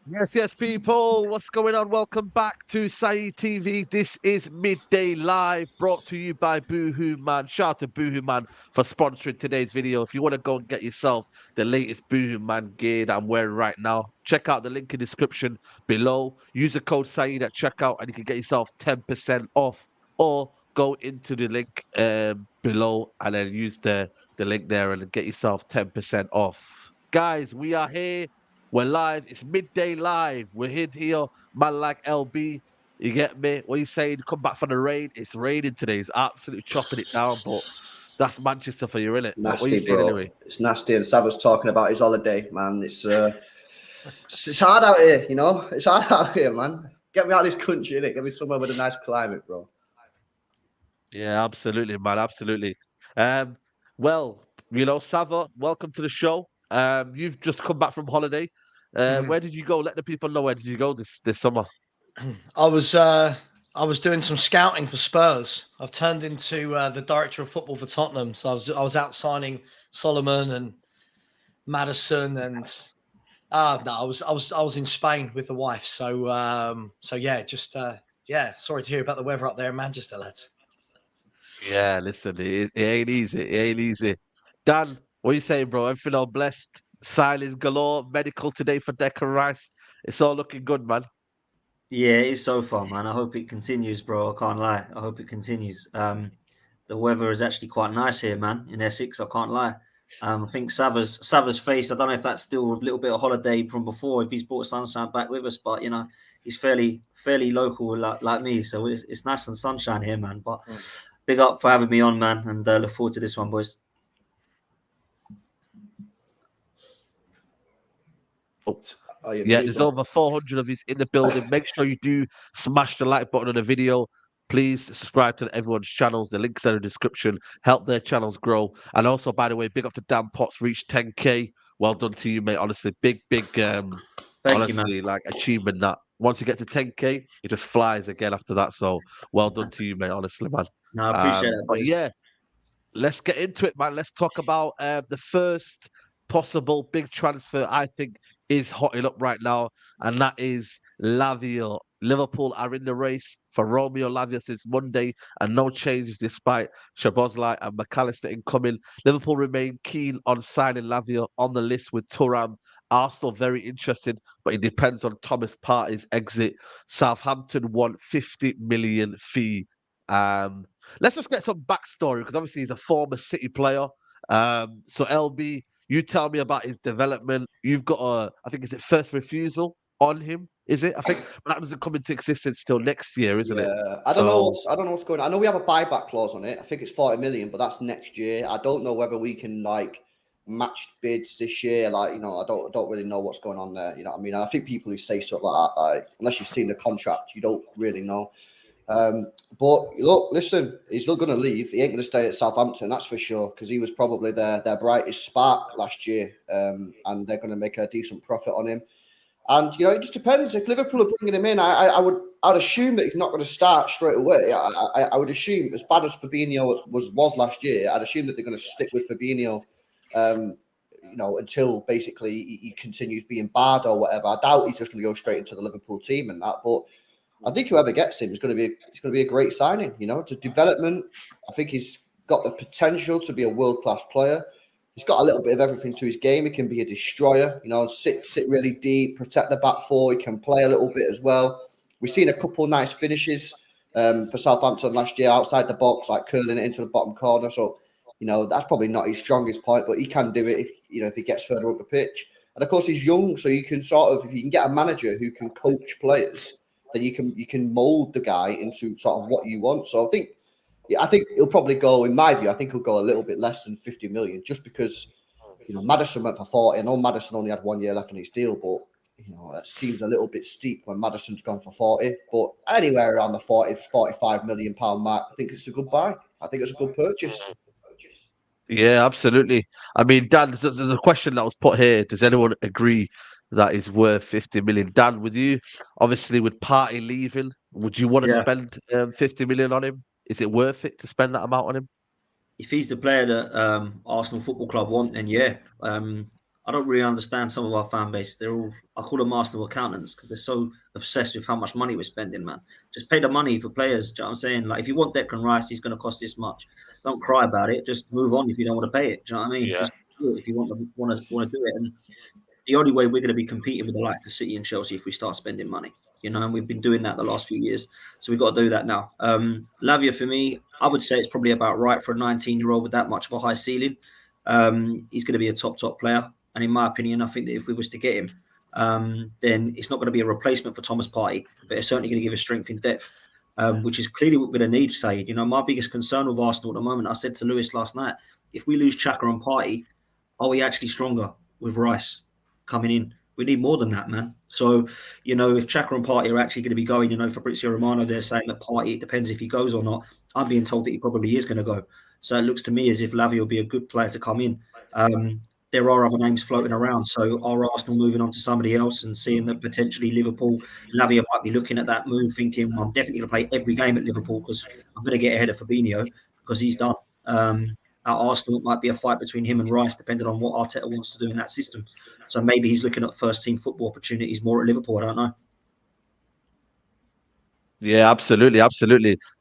Yes, people. What's going on? Welcome back to Saeed TV. This is Midday Live, brought to you by Boohoo Man. Shout out to Boohoo Man for sponsoring today's video. If you want to go and get yourself the latest Boohoo Man gear that I'm wearing right now, check out the link in the description below. Use the code Saeed at checkout and you can get yourself 10% off. Or go into the link below and then use the link there and get yourself 10% off. Guys, we are here. We're live. It's midday live. We're here, man like LB. You get me? What you saying? Come back from the rain. It's raining today. It's absolutely chopping it down, but that's Manchester for you, innit? What are you Nasty, saying bro. anyway? It's nasty. And Sav was talking about his holiday, man. It's hard out here, you know. It's hard out here, man. Get me out of this country, innit? Get me somewhere with a nice climate, bro. Yeah, absolutely, man. Absolutely. Um, well, Sava, welcome to the show. You've just come back from holiday. Mhm. Where did you go? Let the people know where did you go this summer. I was doing some scouting for Spurs. I've turned into the director of football for Tottenham. So I was out signing Solomon and Madison and no, I was in Spain with the wife. So yeah, yeah. Sorry to hear about the weather up there in Manchester, lads. Yeah, listen, it ain't easy. It ain't easy. Dan, what you saying, bro? Everything all blessed. Silence galore. Medical today for Declan Rice. It's all looking good, man. Yeah, it is so far, man. I hope it continues, bro. I can't lie. I hope it continues. The weather is actually quite nice here, man, in Essex. I can't lie. I think Sava's face. I don't know if that's still a little bit of holiday from before, if he's brought sunshine back with us, but he's fairly local like me, so it's nice and sunshine here, man. But big up for having me on, man, and look forward to this one, boys. Oh, yeah, Yeah, please there's go. over 400 of you in the building. Make sure you do smash the like button on the video. Please subscribe to everyone's channels. The links are in the description. Help their channels grow. And also, by the way, big up to Dan Potts, reached 10K. Well done to you, mate. Honestly, big, Thank you, man. honestly, like achievement that once you get to 10K, it just flies again after that. So well done to you, mate. Honestly, man. No, I appreciate that, But boys. yeah, let's get into it, man. Let's talk about the first possible big transfer I think is hotting up right now, and that is Lavia. Liverpool are in the race for Romeo Lavia since Monday, and no changes despite Shabozlai and McAllister incoming. Liverpool remain keen on signing Lavia on the list with Turam. Arsenal very interested, but it depends on Thomas Partey's exit. Southampton want 50 million fee. Um, Let's just get some backstory because obviously he's a former City player. So LB, you tell me about his development. You've got I think is it first refusal on him? Is it? I think, but that doesn't come into existence till next year, isn't it? Yeah, So I don't know what's going on. I know we have a buyback clause on it. I think it's 40 million, but that's next year. I don't know whether we can like match bids this year. Like, I don't really know what's going on there. You know what I mean? And I think people who say stuff like that, like, unless you've seen the contract, you don't really know. But look, listen, he's not going to leave. He ain't going to stay at Southampton, that's for sure, because he was probably their brightest spark last year, and they're going to make a decent profit on him. And it just depends. If Liverpool are bringing him in, I'd assume that he's not going to start straight away. I would assume, as bad as Fabinho was last year, I'd assume that they're going to stick with Fabinho, um, until basically he continues being bad or whatever. I doubt he's just going to go straight into the Liverpool team and that. But I think whoever gets him is going to be a great signing. It's a development. I think he's got the potential to be a world class player. He's got a little bit of everything to his game. He can be a destroyer, sit really deep, protect the back four. He can play a little bit as well. We've seen a couple of nice finishes for Southampton last year outside the box, like curling it into the bottom corner. So, that's probably not his strongest point, but he can do it if he gets further up the pitch. And of course, he's young, so you can if you can get a manager who can coach players, then you can mold the guy into sort of what you want. So I think he'll probably go, in my view, I think he'll go a little bit less than 50 million just because, Maddison went for 40. I know Maddison only had 1 year left on his deal, but, that seems a little bit steep when Maddison's gone for 40. But anywhere around the 40, 45 million pound mark, I think it's a good buy. I think it's a good purchase. yeah, absolutely. I mean, Dan, there's a question that was put here. Does anyone agree that is worth 50 million? Dan, with you, obviously with Party leaving, would you want to Yeah. spend 50 million on him? Is it worth it to spend that amount on him? If he's the player that Arsenal Football Club want, then yeah. I don't really understand some of our fan base. They're all, I call them Arsenal accountants because they're so obsessed with how much money we're spending, man. Just pay the money for players. Do you know what I'm saying? Like, if you want Declan Rice, he's going to cost this much. Don't cry about it. Just move on if you don't want to pay it. Do you know what I mean? Yeah. Just do it if you want to do it. And the only way we're going to be competing with the likes of City and Chelsea if we start spending money, you know, and we've been doing that the last few years. So we've got to do that now. Lavia, for me, I would say it's probably about right for a 19-year-old with that much of a high ceiling. He's going to be a top player. And in my opinion, I think that if we was to get him, then it's not going to be a replacement for Thomas Partey, but it's certainly going to give us strength in depth, which is clearly what we're going to need, Saeed. You know, my biggest concern with Arsenal at the moment, I said to Lewis last night, if we lose Xhaka and Partey, are we actually stronger with Rice coming in? We need more than that, man. So, you know, if Xhaka and Partey are actually going to be going, you know, Fabrizio Romano, they're saying that Partey, it depends if he goes or not. I'm being told that he probably is going to go. So it looks to me as if Lavia will be a good player to come in. There are other names floating around. So are Arsenal moving on to somebody else and seeing that potentially Liverpool, Lavia might be looking at that move, thinking, well, I'm definitely going to play every game at Liverpool because I'm going to get ahead of Fabinho because he's done. At Arsenal, it might be a fight between him and Rice, depending on what Arteta wants to do in that system. So maybe he's looking at first-team football opportunities more at Liverpool. I don't know. Yeah, absolutely.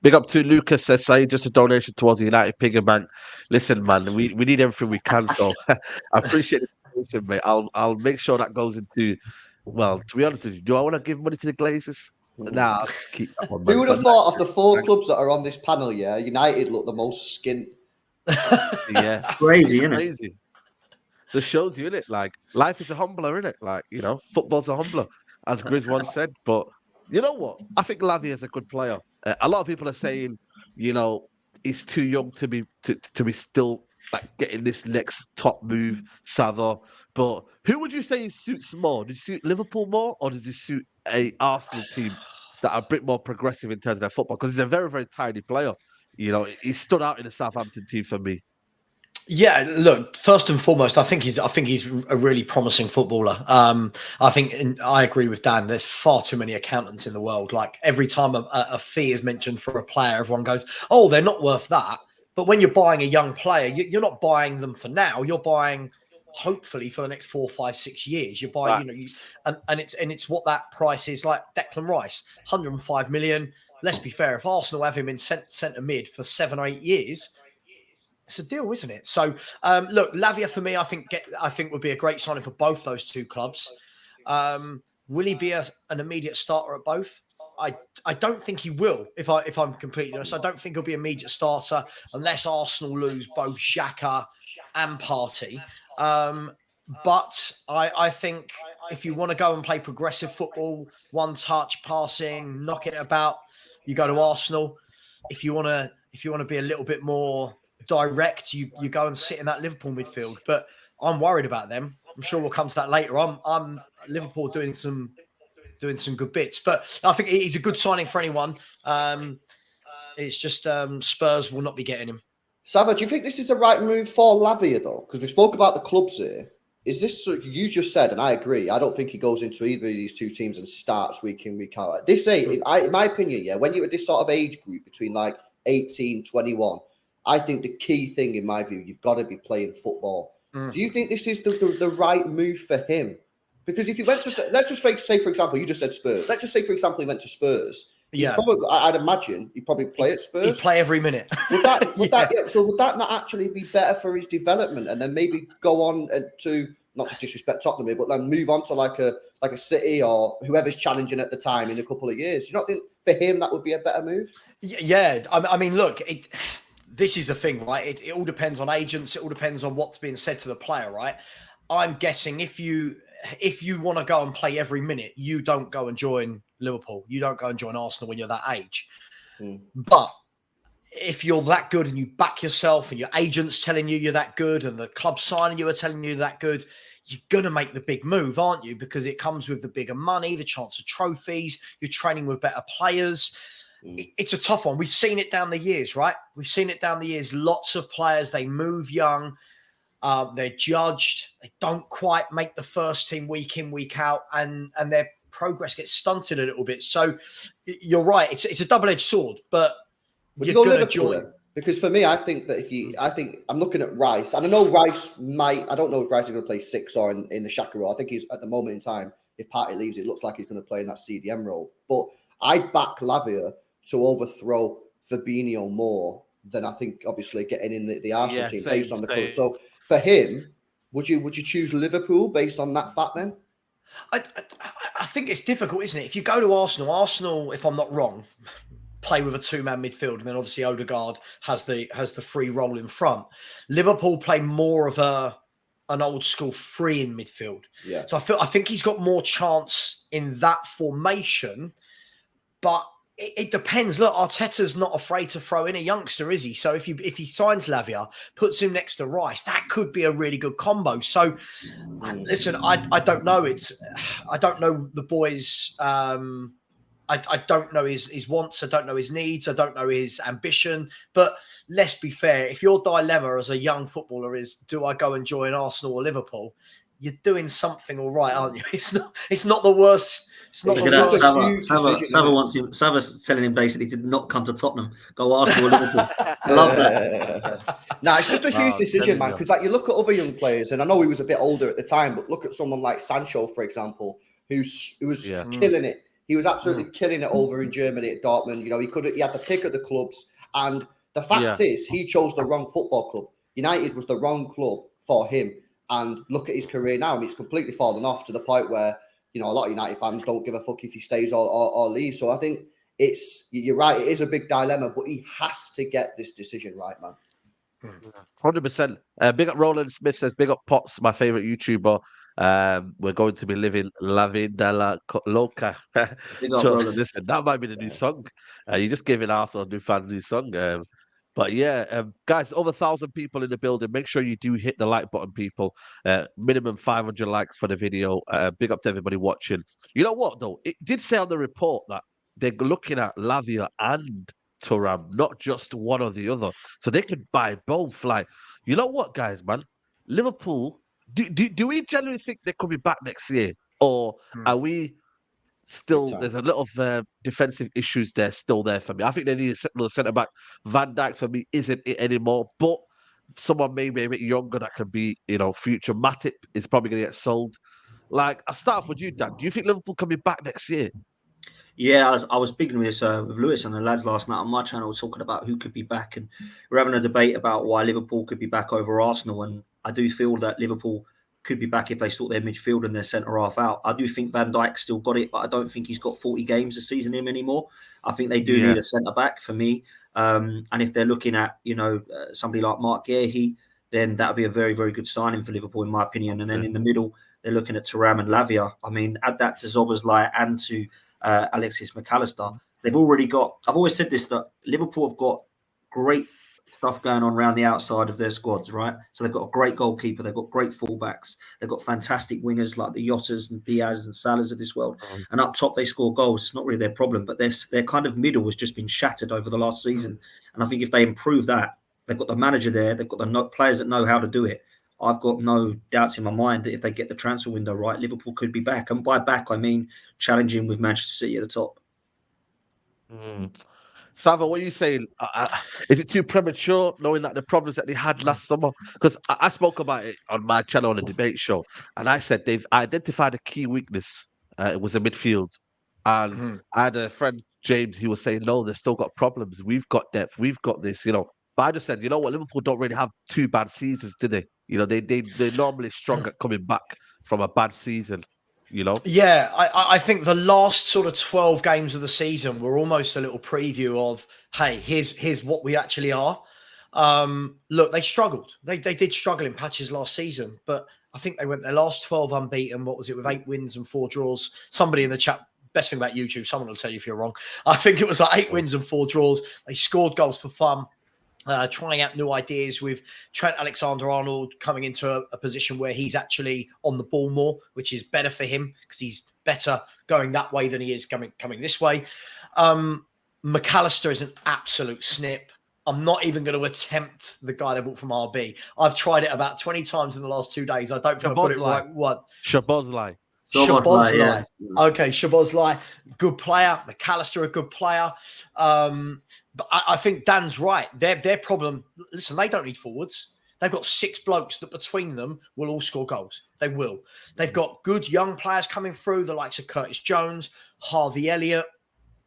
Big up to Lucas, says Saeed, just a donation towards the United Pigger Bank. Listen, man, we need everything we can. So I appreciate the donation, mate. I'll make sure that goes into. Well, to be honest with you, do I want to give money to the Glazers? Nah, I'll just keep that one, man. Who would have But thought of the four clubs that are on this panel? Yeah, United look the most skint. yeah, Crazy, it's isn't it? crazy. Just shows you, innit? Like, life is a humbler, innit? Like, you know, football's a humbler, as Grizz once said. But you know what? I think Lavia is a good player. A lot of people are saying, you know, he's too young to be still like getting this next top move, Sava. But who would you say suits more? Does he suit Liverpool more, or does he suit a Arsenal team that are a bit more progressive in terms of their football? Because he's a very, very tiny player. You know, he stood out in the Southampton team for me. Yeah, look. First and foremost, I think he's a really promising footballer. I think, and I agree with Dan. There's far too many accountants in the world. Like every time a fee is mentioned for a player, everyone goes, "Oh, they're not worth that." But when you're buying a young player, you're not buying them for now. You're buying, hopefully, for the next 4, 5, 6 years. You're buying, and it's what that price is. Like Declan Rice, 105 million. Let's be fair. If Arsenal have him in centre mid for 7 or 8 years, it's a deal, isn't it? So, look, Lavia for me, I think would be a great signing for both those two clubs. Will he be an immediate starter at both? I don't think he will. If I'm completely honest, I don't think he'll be immediate starter unless Arsenal lose both Xhaka and Partey. But I think if you want to go and play progressive football, one touch passing, knock it about, you go to Arsenal. If you want to be a little bit more direct, you go and sit in that Liverpool midfield. But I'm worried about them. I'm sure we'll come to that later. I'm Liverpool doing some good bits, but I think he's a good signing for anyone. It's just Spurs will not be getting him. Sava, do you think this is the right move for Lavia though? Because we spoke about the clubs here. Is this you just said, and I agree. I don't think he goes into either of these two teams and starts week in, week out. This age, in my opinion, yeah, when you're at this sort of age group between like 18, 21, I think the key thing, in my view, you've got to be playing football. Do you think this is the right move for him? Because if he went to, let's just say, for example, you just said Spurs. Let's just say, for example, he went to Spurs. Yeah, I'd imagine he'd probably play at Spurs. He'd play every minute. Would that not actually be better for his development, and then maybe go on to, not to disrespect Tottenham here, but then move on to like a City or whoever's challenging at the time in a couple of years? Do you not think for him that would be a better move? Yeah, I mean, look, this is the thing, right? It all depends on agents. It all depends on what's being said to the player, right? I'm guessing if you want to go and play every minute, you don't go and join Liverpool. You don't go and join Arsenal when you're that age. But if you're that good and you back yourself and your agent's telling you you're that good and the club signing you are telling you that good, you're going to make the big move, aren't you? Because it comes with the bigger money, the chance of trophies, you're training with better players. It's a tough one. We've seen it down the years, right? We've seen it down the years. Lots of players, they move young. They're judged. They don't quite make the first team week in, week out, and their progress gets stunted a little bit. So you're right. It's a double-edged sword, but you're going to join. Because for me, I think that I think I'm looking at Rice, and I know Rice I don't know if Rice is going to play 6 or in the Xhaka role. I think he's at the moment in time, if Partey leaves, it looks like he's going to play in that CDM role. But I'd back Lavia to overthrow Fabinho more than I think, obviously, getting in the Arsenal team based on the club. So for him, would you choose Liverpool based on that fact then? I think it's difficult, isn't it? If you go to Arsenal, if I'm not wrong, play with a 2-man midfield, and then obviously Odegaard has the free role in front. Liverpool play more of an old school 3 in midfield. Yeah. So I think he's got more chance in that formation, but it depends. Look, Arteta's not afraid to throw in a youngster, is he? So if he signs Lavia, puts him next to Rice, that could be a really good combo. So listen, I don't know. I don't know the boys. I don't know his wants. I don't know his needs. I don't know his ambition. But let's be fair. If your dilemma as a young footballer is, do I go and join Arsenal or Liverpool? You're doing something all right, aren't you? It's not the worst. It's not the worst. Sava's telling him basically to not come to Tottenham. Go Arsenal or Liverpool. I love that. Nah, it's just a huge decision, man. Because you look at other young players, and I know he was a bit older at the time, but look at someone like Sancho, for example, who was killing it. He was absolutely killing it over in Germany at Dortmund. He had the pick of the clubs. And the fact is, he chose the wrong football club. United was the wrong club for him. And look at his career now. I mean, it's completely fallen off to the point where, a lot of United fans don't give a fuck if he stays or leaves. So I think you're right. It is a big dilemma, but he has to get this decision right, man. 100%. Big up Roland Smith says, big up Potts, my favorite YouTuber. We're going to be living La Vida Loca. So, listen, that might be the new song. You just gave it Arsenal new fan new song. But yeah, guys, over 1,000 people in the building. Make sure you do hit the like button, people. Minimum 500 likes for the video. Big up to everybody watching. You know what, though? It did say on the report that they're looking at Lavia and Thuram, not just one or the other. So they could buy both. Like, you know what, guys, man? Liverpool, do we genuinely think they could be back next year? Or are we still, there's a lot of defensive issues still there for me. I think they need another centre-back. Van Dijk, for me, isn't it anymore. But someone maybe a bit younger that can be, future. Matip is probably going to get sold. Like, I'll start off with you, Dan. Do you think Liverpool can be back next year? Yeah, I was speaking with Lewis and the lads last night on my channel, talking about who could be back, and we're having a debate about why Liverpool could be back over Arsenal. And I do feel that Liverpool could be back if they sort their midfield and their centre half out. I do think Van Dijk still got it, but I don't think he's got 40 games a season in anymore. I think they do need a centre back for me. And if they're looking at somebody like Mark Guehi, then that would be a very, very good signing for Liverpool, in my opinion. And then in the middle, they're looking at Thuram and Lavia. I mean, add that to Szoboszlai and to Alexis McAllister. They've already got, I've always said this, that Liverpool have got great stuff going on around the outside of their squads, right? So they've got a great goalkeeper, they've got great fullbacks, they've got fantastic wingers like the Jotas and Diaz and Salas of this world. And up top, they score goals. It's not really their problem, but their kind of middle has just been shattered over the last season. And I think if they improve that, they've got the manager there, they've got the players that know how to do it. I've got no doubts in my mind that if they get the transfer window right, Liverpool could be back. And by back, I mean challenging with Manchester City at the top. Sava, what are you saying? Is it too premature, knowing that the problems that they had last summer? Because I spoke about it on my channel on the debate show, and I said they've identified a key weakness. It was a midfield. And I had a friend, James, he was saying, no, they've still got problems. We've got depth. We've got this, But I just said, you know what? Liverpool don't really have 2 bad seasons, do they? They're normally strong at coming back from a bad season. Yeah, I think the last sort of 12 games of the season were almost a little preview of, hey, here's what we actually are. Look, they struggled. They did struggle in patches last season, but I think they went their last 12 unbeaten. What was it, with 8 wins and 4 draws? Somebody in the chat, best thing about YouTube, someone will tell you if you're wrong. I think it was like 8 wins and 4 draws. They scored goals for fun. Trying out new ideas with Trent Alexander-Arnold coming into a position where he's actually on the ball more, which is better for him because he's better going that way than he is coming this way. McAllister is an absolute snip. I'm not even going to attempt the guy they bought from RB. I've tried it about 20 times in the last 2 days. I don't think I've got it right. What? Szoboszlai. Szoboszlai. Okay, Szoboszlai, good player. McAllister, a good player. But I think Dan's right. Their problem, listen, they don't need forwards. They've got 6 blokes that between them will all score goals. They will. They've got good young players coming through, the likes of Curtis Jones, Harvey Elliott,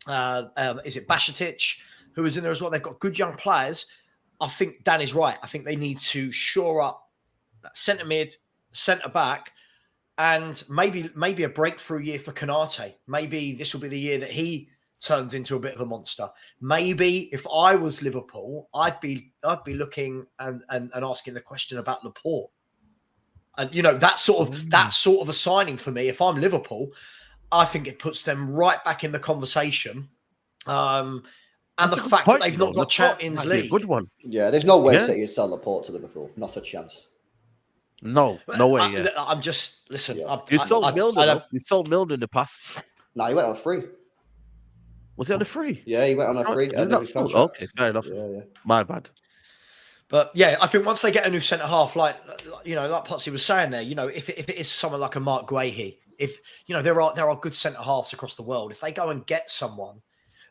is it Bashetic, who is in there as well? They've got good young players. I think Dan is right. I think they need to shore up that centre mid, centre back, and maybe a breakthrough year for Konate. Maybe this will be the year that he turns into a bit of a monster. Maybe if I was Liverpool, I'd be looking and asking the question about Laporte. And that sort of a signing for me. If I'm Liverpool, I think it puts them right back in the conversation. And that's the fact that they've not got Champions League. Good one. Yeah, there's no way City would sell Laporte to Liverpool. Not a chance. No way. I'm just listen. Yeah. You sold Milner. You sold Milner in the past. No, he went on free. Was he on a free? Yeah, he went on a free. Okay, fair enough. Yeah. My bad. But yeah, I think once they get a new centre half, like Potsy was saying there, if it is someone like a Mark Guehi, if there are good centre halves across the world, if they go and get someone,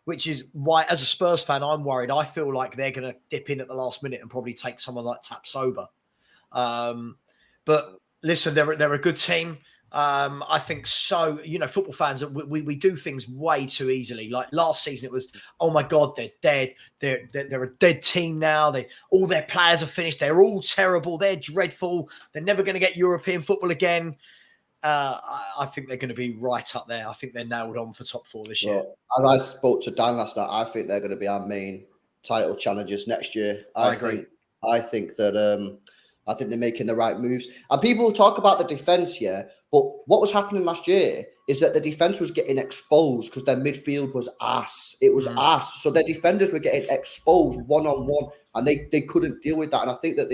which is why, as a Spurs fan, I'm worried. I feel like they're going to dip in at the last minute and probably take someone like Tapsoba. But listen, they're a good team. I think so. Football fans, we do things way too easily. Like last season, it was, oh my God, they're dead. They're a dead team now. All their players are finished. They're all terrible. They're dreadful. They're never going to get European football again. I think they're going to be right up there. I think they're nailed on for top 4 this year. As I spoke to Dan last night, I think they're going to be our main title challengers next year. I agree. I think that I think they're making the right moves. And people talk about the defence here, but what was happening last year is that the defence was getting exposed because their midfield was ass. It was ass. So their defenders were getting exposed one-on-one, and they couldn't deal with that. And I think that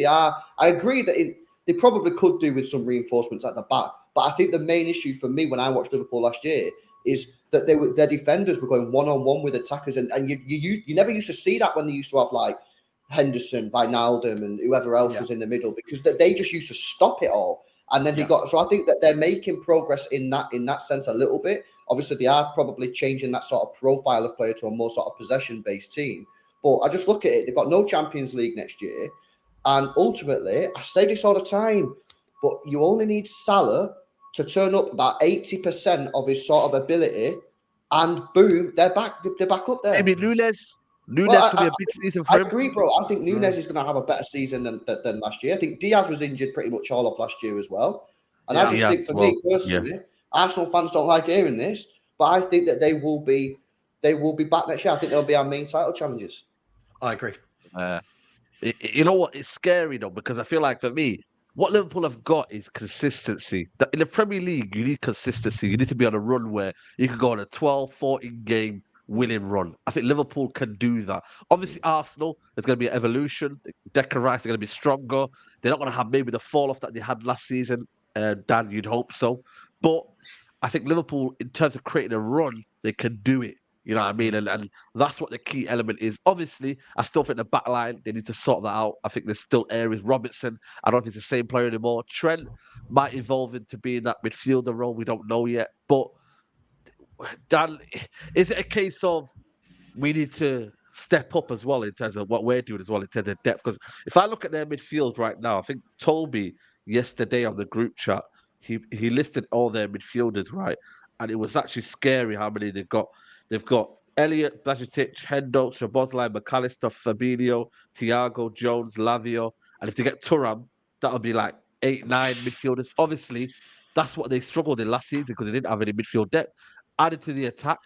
I agree that they probably could do with some reinforcements at the back. But I think the main issue for me when I watched Liverpool last year is that their defenders were going one-on-one with attackers. And you never used to see that when they used to have like Henderson, Wijnaldum, and whoever else was in the middle, because they just used to stop it all. And then so I think that they're making progress in that sense a little bit. Obviously, they are probably changing that sort of profile of player to a more sort of possession-based team. But I just look at it, they've got no Champions League next year. And ultimately, I say this all the time, but you only need Salah to turn up about 80% of his sort of ability, and boom, they're back up there. Maybe Nunes could be a big season for him. I agree, bro. I think Nunes is going to have a better season than last year. I think Diaz was injured pretty much all of last year as well. And I just think, for me personally, Arsenal fans don't like hearing this, but I think that they will be back next year. I think they'll be our main title challengers. I agree. You know what? It's scary though, because I feel like for me, what Liverpool have got is consistency. In the Premier League, you need consistency. You need to be on a run where you can go on a 12, 14 game winning run. I think Liverpool can do that. Obviously, Arsenal, there's going to be an evolution. Declan Rice are going to be stronger. They're not going to have maybe the fall off that they had last season. Dan, you'd hope so. But I think Liverpool, in terms of creating a run, they can do it. You know what I mean? And that's what the key element is. Obviously, I still think the back line, they need to sort that out. I think there's still areas. Robertson, I don't know if he's the same player anymore. Trent might evolve into being that midfielder role. We don't know yet. But, Dan, is it a case of we need to step up as well in terms of what we're doing as well in terms of depth? Because if I look at their midfield right now, I think Toby yesterday on the group chat, he listed all their midfielders, right? And it was actually scary how many they've got. They've got Elliott, Bajetic, Hendo, Szoboszlai, McAllister, Fabinho, Thiago, Jones, Lavia. And if they get Thuram, that'll be like 8, 9 midfielders. Obviously, that's what they struggled in last season because they didn't have any midfield depth. Added to the attack,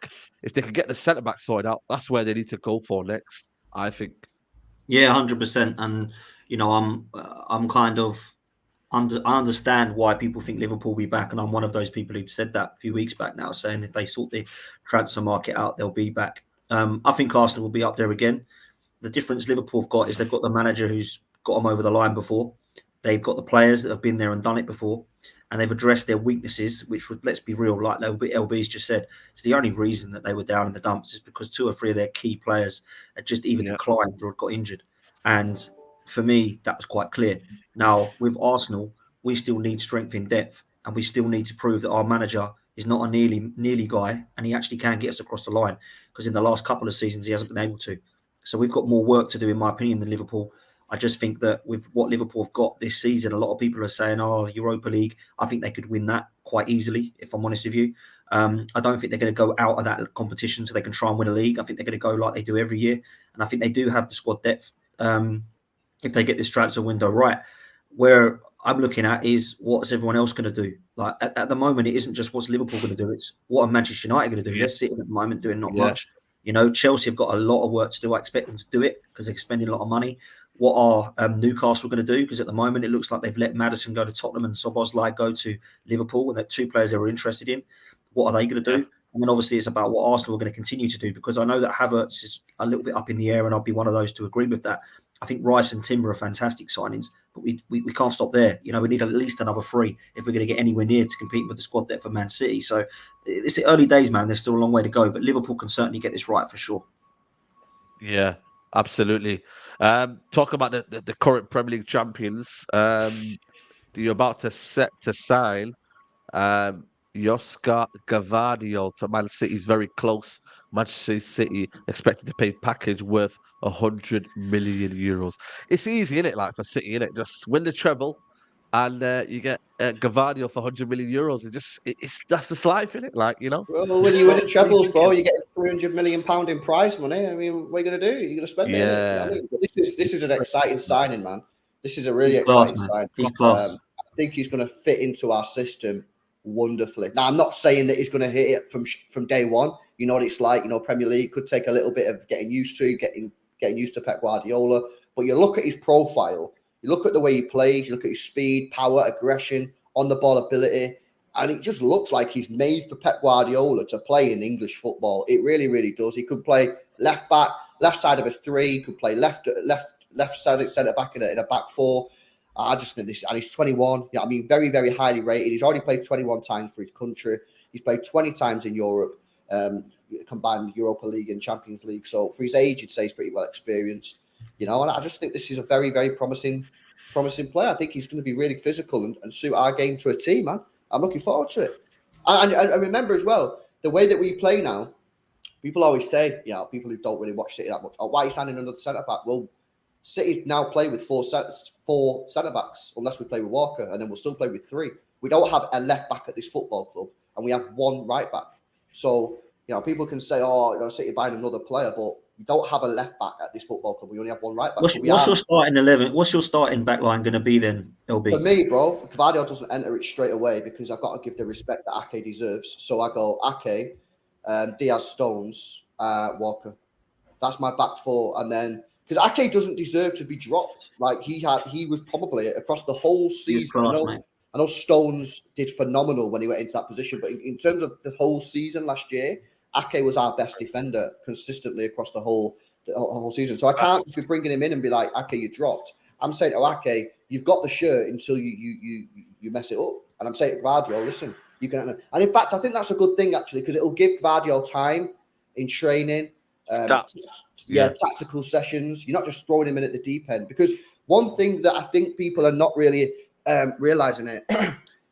if they can get the centre-back sorted out, that's where they need to go for next, I think. Yeah, 100%. And, I'm kind of... I understand why people think Liverpool will be back, and I'm one of those people who said that a few weeks back now, saying if they sort the transfer market out, they'll be back. I think Arsenal will be up there again. The difference Liverpool have got is they've got the manager who's got them over the line before. They've got the players that have been there and done it before, and they've addressed their weaknesses, which would, let's be real, like LB's just said, it's the only reason that they were down in the dumps is because 2 or 3 of their key players had just either declined or got injured. And for me, that was quite clear. Now, with Arsenal, we still need strength in depth. and we still need to prove that our manager is not a nearly guy, and he actually can get us across the line, because in the last couple of seasons he hasn't been able to. So we've got more work to do, in my opinion, than Liverpool. I just think that with what Liverpool have got this season, a lot of people are saying, "Oh, Europa League." I think they could win that quite easily, if I'm honest with you. I don't think they're going to go out of that competition so they can try and win a league. I think they're going to go like they do every year, and I think they do have the squad depth. If they get this transfer window right, where I'm looking at is what's everyone else going to do. Like at the moment, it isn't just what's Liverpool going to do; it's what are Manchester United going to do. Yeah. They're sitting at the moment doing not Yeah. much. You know, Chelsea have got a lot of work to do. I expect them to do it because they're spending a lot of money. What are Newcastle going to do? Because at the moment, it looks like they've let Maddison go to Tottenham and Szoboszlai go to Liverpool, and they're two players they were interested in. What are they going to do? And then obviously it's about what Arsenal are going to continue to do, because I know that Havertz is a little bit up in the air, and I'll be one of those to agree with that. I think Rice and Timber are fantastic signings, but we can't stop there. You know, we need at least another 3 if we're going to get anywhere near to compete with the squad depth for Man City. So it's the early days, man. There's still a long way to go, but Liverpool can certainly get this right for sure. Yeah, absolutely. Talk about the current Premier League champions. You're about to set to sign Joska Gvardiol to Man City. Is very close. Manchester City expected to pay package worth 100 million euros. It's easy, isn't it? Like for City, innit? Just win the treble, and you get Gvardiol for 100 million euros. It's that's the life, innit? Like, you know. Well, when you win the What are you trebles, bro, thinking? you get £300 million in prize money. I mean, what are you going to do? You're going to spend it, innit? You know what I Yeah, mean? But this is an exciting signing, man. This is a really He's class, exciting man. signing. He's class. I think he's going to fit into our system wonderfully. Now, I'm not saying that he's going to hit it from day one. You know what it's like. You know, Premier League could take a little bit of getting used to, getting used to Pep Guardiola. But you look at his profile, you look at the way he plays, you look at his speed, power, aggression, on the ball ability, and it just looks like he's made for Pep Guardiola to play in English football. It really, really does. He could play left back, left side of a 3. He could play left side centre back in a back 4. I just think this, and he's 21. Yeah, I mean, very, very highly rated. He's already played 21 times for his country. He's played 20 times in Europe, combined Europa League and Champions League. So for his age, you'd say he's pretty well experienced. You know, and I just think this is a very, very promising player. I think he's going to be really physical and suit our game to a T, man. I'm looking forward to it. And remember as well, the way that we play now, people always say, you know, people who don't really watch City that much, why are you signing another centre back? Well, City now play with four centre backs, unless we play with Walker, and then we'll still play with 3. We don't have a left back at this football club, and we have 1 right back. So, you know, people can say, oh, you know, City buying another player, but we don't have a left back at this football club. We only have 1 right back. What's your starting 11? What's your starting back line going to be then, LB? For me, bro, Gvardiol doesn't enter it straight away because I've got to give the respect that Ake deserves. So I go Ake, Diaz, Stones, Walker. That's my back 4, and then because Ake doesn't deserve to be dropped. Like he was probably across the whole season. Class, I know Stones did phenomenal when he went into that position, but in terms of the whole season last year, Ake was our best defender consistently across the whole season. So I can't be bringing him in and be like, Ake, you dropped. I'm saying to Ake, you've got the shirt until you mess it up. And I'm saying to Gvardiol, listen, you can. And in fact, I think that's a good thing actually because it will give Gvardiol time in training. Tactical sessions. You're not just throwing him in at the deep end. Because one thing that I think people are not really realizing it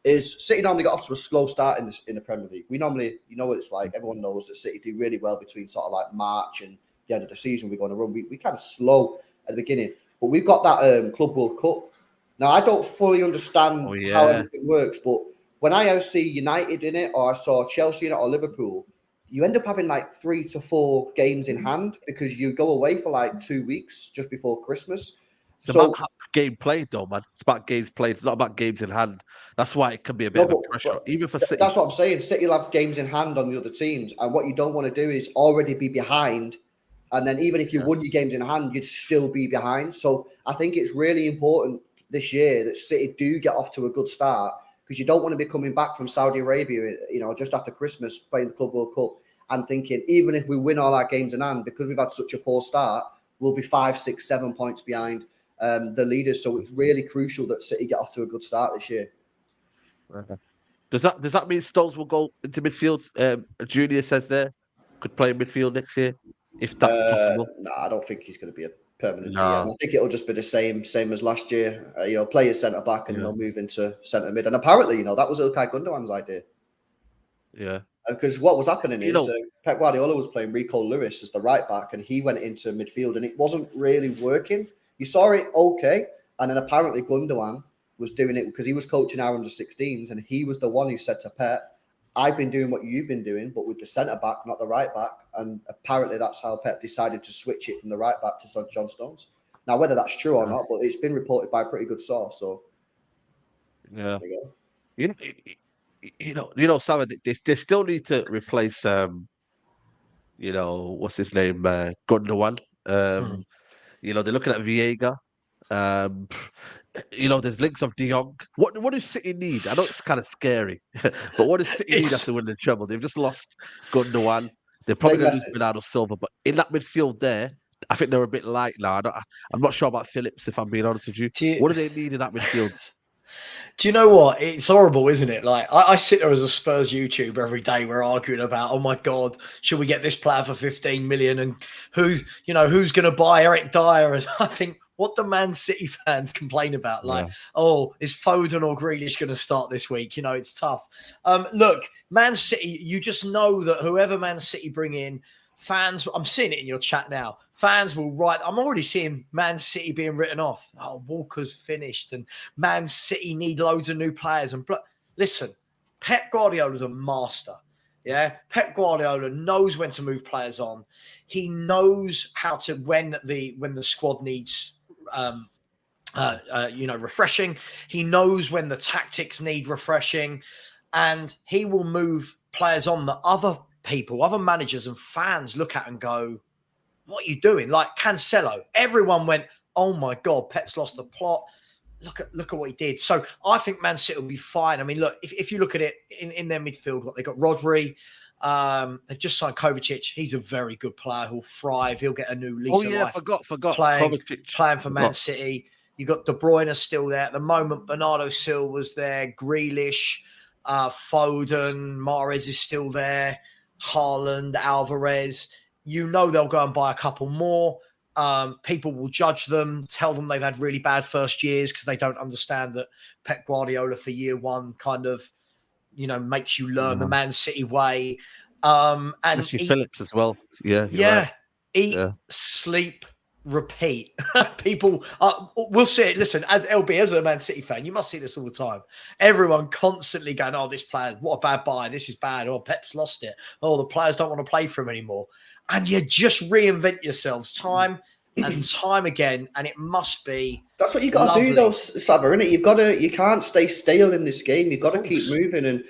is City normally got off to a slow start in the Premier League. We normally, you know what it's like. Everyone knows that City do really well between sort of like March and the end of the season. We go on a run. We kind of slow at the beginning, but we've got that Club World Cup. Now I don't fully understand how everything works, but when I see United in it, or I saw Chelsea in it, or Liverpool, you end up having like 3 to 4 games in hand because you go away for like 2 weeks just before Christmas. It's about game played, though, man. It's about games played. It's not about games in hand. That's why it can be a bit of a pressure, even for City. That's what I'm saying. City will have games in hand on the other teams, and what you don't want to do is already be behind, and then even if you won your games in hand, you'd still be behind. So I think it's really important this year that City do get off to a good start because you don't want to be coming back from Saudi Arabia, you know, just after Christmas playing the Club World Cup and thinking even if we win all our games in hand, because we've had such a poor start, we'll be 5, 6, 7 points behind the leaders. So it's really crucial that City get off to a good start this year. Okay. Does that mean Stones will go into midfield? Junior says there could play in midfield next year if that's possible. No, I don't think he's going to be permanent DM. No. I think it'll just be the same as last year. Play as centre back and Yeah. they'll move into centre mid. And apparently, that was Ilkay Gundogan's idea. Yeah. Because what was happening You is know, Pep Guardiola was playing Rico Lewis as the right back, and he went into midfield, and it wasn't really working. You saw it okay, and then apparently Gundogan was doing it because he was coaching our under-16s, and he was the one who said to Pep, "I've been doing what you've been doing, but with the centre back, not the right back." And apparently that's how Pep decided to switch it from the right back to John Stones. Now, whether that's true or not, but it's been reported by a pretty good source. So, yeah. there you go. Sam, they still need to replace what's his name, Gundogan. They're looking at Viega. Um, there's links of De Jong. What does City need? I know it's kind of scary, but what does City need after winning the treble? They've just lost Gundogan. They're probably Same going to lose message. Bernardo Silva, but in that midfield there, I think they're a bit light now. I'm not sure about Phillips, if I'm being honest with you. What do they need in that midfield? Do you know what? It's horrible, isn't it? Like I sit there as a Spurs YouTuber every day. We're arguing about, oh my God, should we get this player for 15 million? And who's going to buy Eric Dyer? And I think, what do Man City fans complain about? Like, oh, is Foden or Grealish going to start this week? It's tough. Look, Man City, you just know that whoever Man City bring in, fans, I'm seeing it in your chat now. Fans will write. I'm already seeing Man City being written off. Oh, Walker's finished, and Man City need loads of new players. And listen, Pep Guardiola's a master. Yeah, Pep Guardiola knows when to move players on. He knows how to when the squad needs refreshing. He knows when the tactics need refreshing, and he will move players on that other people, other managers and fans look at and go, what are you doing? Like Cancelo, everyone went, oh my God, Pep's lost the plot. Look at what he did. So I think Man City will be fine. I mean, look, if you look at it in their midfield, what they got, Rodri, they've just signed Kovacic. He's a very good player. He'll thrive. He'll get a new lease of life. Forgot. Playing for Man City. You got De Bruyne still there at the moment. Bernardo Silva's there. Grealish, Foden, Mahrez is still there. Haaland, Alvarez. They'll go and buy a couple more. People will judge them, tell them they've had really bad first years because they don't understand that Pep Guardiola for year one kind of, makes you learn the Man City way. And Phillips as well. Yeah. Yeah. Right. Eat, sleep, repeat. People we'll see it. Listen, as LB, as a Man City fan, you must see this all the time. Everyone constantly going, oh, this player, what a bad buy. This is bad. Oh, Pep's lost it. Oh, the players don't want to play for him anymore. And you just reinvent yourselves time and time again. And it must be. That's what you got to do, though, Sava, innit? You can't stay stale in this game. You've got to keep moving. And,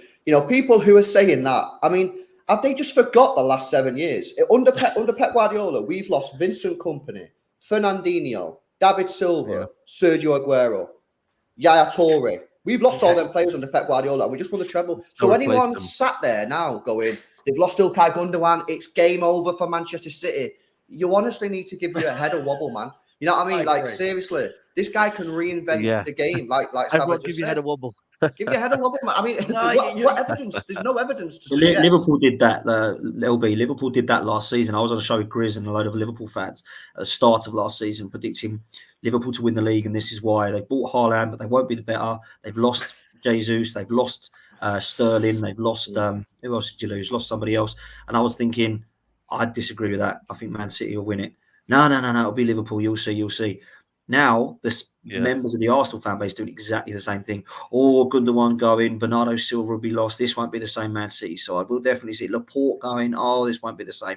people who are saying that, I mean, have they just forgot the last 7 years? Under Pep Guardiola, we've lost Vincent Kompany, Fernandinho, David Silva, Sergio Aguero, Yaya Toure. We've lost all them players under Pep Guardiola, and we just won the treble. So anyone sat there now going, they've lost Ilkay Gundogan, it's game over for Manchester City, you honestly need to give you a head of wobble, man. You know what I mean? Like, seriously, this guy can reinvent the game. Like Savage just said. Head of wobble. Give your head a wobble, man. I mean, what evidence? There's no evidence to suggest. Liverpool did that, LB. Liverpool did that last season. I was on a show with Grizz and a load of Liverpool fans at the start of last season, predicting Liverpool to win the league, and this is why. They've bought Haaland, but they won't be the better. They've lost Jesus. They've lost Sterling. They've lost who else did you lose? Lost somebody else. And I was thinking, I disagree with that. I think Man City will win it. No. It'll be Liverpool. You'll see. Now, members of the Arsenal fan base doing exactly the same thing. Oh, Gundogan going, Bernardo Silva will be lost. This won't be the same Man City side. We'll definitely see Laporte going, oh, this won't be the same.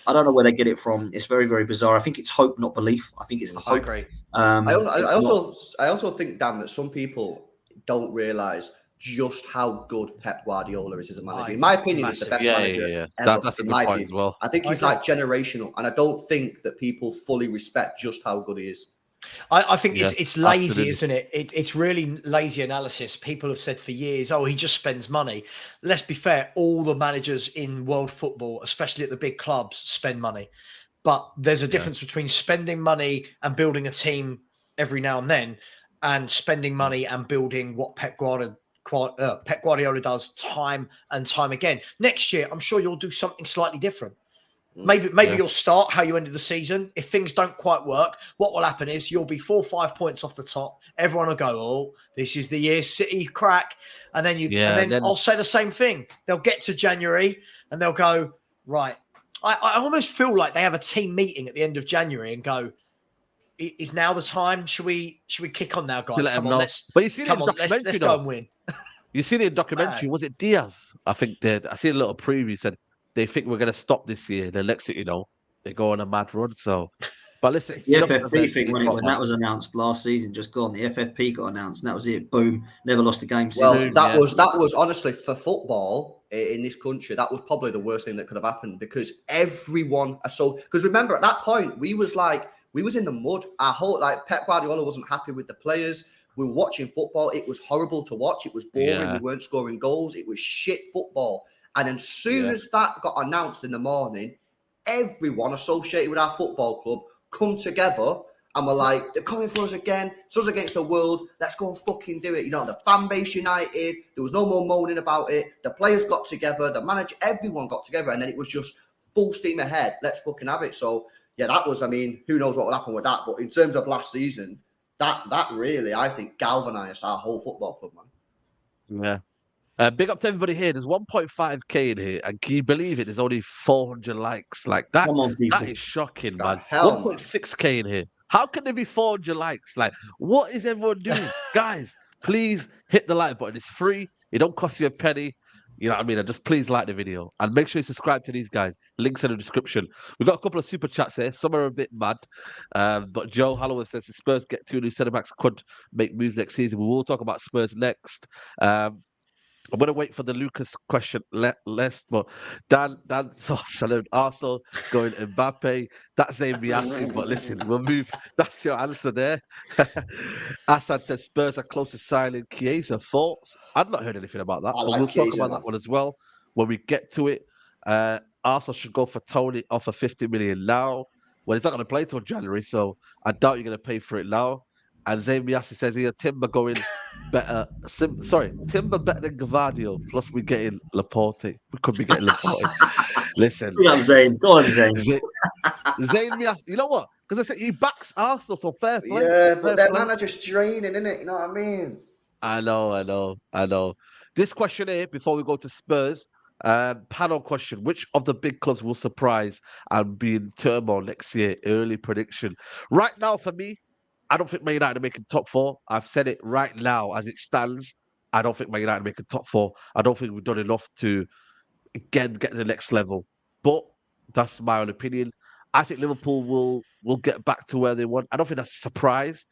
I don't know where they get it from. It's very, very bizarre. I think it's hope, not belief. I think it's the hope. I also think, Dan, that some people don't realise just how good Pep Guardiola is as a manager. In my opinion, he's the best manager ever. That's a good point as well. I think he's like generational, and I don't think that people fully respect just how good he is. I think it's lazy, isn't it? It's really lazy analysis. People have said for years, oh, he just spends money. Let's be fair, all the managers in world football, especially at the big clubs, spend money. But there's a difference between spending money and building a team every now and then, and spending money and building what Pep Guardiola does time and time again. Next year, I'm sure you'll do something slightly different. Maybe you'll start how you ended the season. If things don't quite work, what will happen is you'll be 4 or 5 points off the top. Everyone will go, "Oh, this is the year City crack," and then I'll say the same thing. They'll get to January and they'll go, right. I almost feel like they have a team meeting at the end of January and go, "Is now the time? Should we kick on now, guys? Come on, let's go and win." You see the documentary, was it Diaz? I think I see a little preview said they think we're going to stop this year. The next thing you know, they go on a mad run. So, but listen, the FFP thing when that was announced last season, just gone. The FFP got announced, and that was it. Boom, never lost a game since. Well, that was honestly for football in this country. That was probably the worst thing that could have happened because everyone. Because remember at that point we was in the mud. Our whole Pep Gvardiol wasn't happy with the players. We were watching football. It was horrible to watch. It was boring. Yeah. We weren't scoring goals. It was shit football. And then soon as that got announced in the morning, everyone associated with our football club come together and were like, they're coming for us again. It's us against the world. Let's go and fucking do it. You know, the fan base united. There was no more moaning about it. The players got together. The manager, everyone got together. And then it was just full steam ahead. Let's fucking have it. So, yeah, that was, who knows what will happen with that. But in terms of last season, that really, I think, galvanised our whole football club, man. Yeah. Big up to everybody here. There's 1.5k in here, and can you believe it? There's only 400 likes. Like that. Come on, that is shocking, man. 1.6k in here. How can there be 400 likes? Like, what is everyone doing? Guys, please hit the like button. It's free. It don't cost you a penny. You know what I mean? And just please like the video and make sure you subscribe to these guys. Links in the description. We've got a couple of super chats here. Some are a bit mad. But Joe Holloway says the Spurs get 2 new centre backs could make moves next season. We will talk about Spurs next. I'm going to wait for the Lucas question less, but Dan Arsenal going Mbappe. That's Mbappe, but listen, we'll move. That's your answer there. Assad says Spurs are close to signing Chiesa. Thoughts? I've not heard anything about that, but we'll talk about that one as well when we get to it. Arsenal should go for Tony, offer 50 million now. Well, he's not going to play till January, so I doubt you're going to pay for it now. And Zayn Miassi says here, Timber going better. Timber better than Gvardiol. Plus, we're getting Laporte. We could be getting Laporte. Listen. Go on, Zayn. Zayn Miassi. You know what? Because I said he backs Arsenal, so fair play. Yeah, but their manager's draining, isn't it? You know what I mean? I know. This question here, before we go to Spurs, panel question: which of the big clubs will surprise and be in turmoil next year? Early prediction. Right now, for me, I don't think Man United are making top 4. I've said it right now as it stands. I don't think Man United are making top 4. I don't think we've done enough to again get to the next level. But that's my own opinion. I think Liverpool will get back to where they want. I don't think that's a surprise.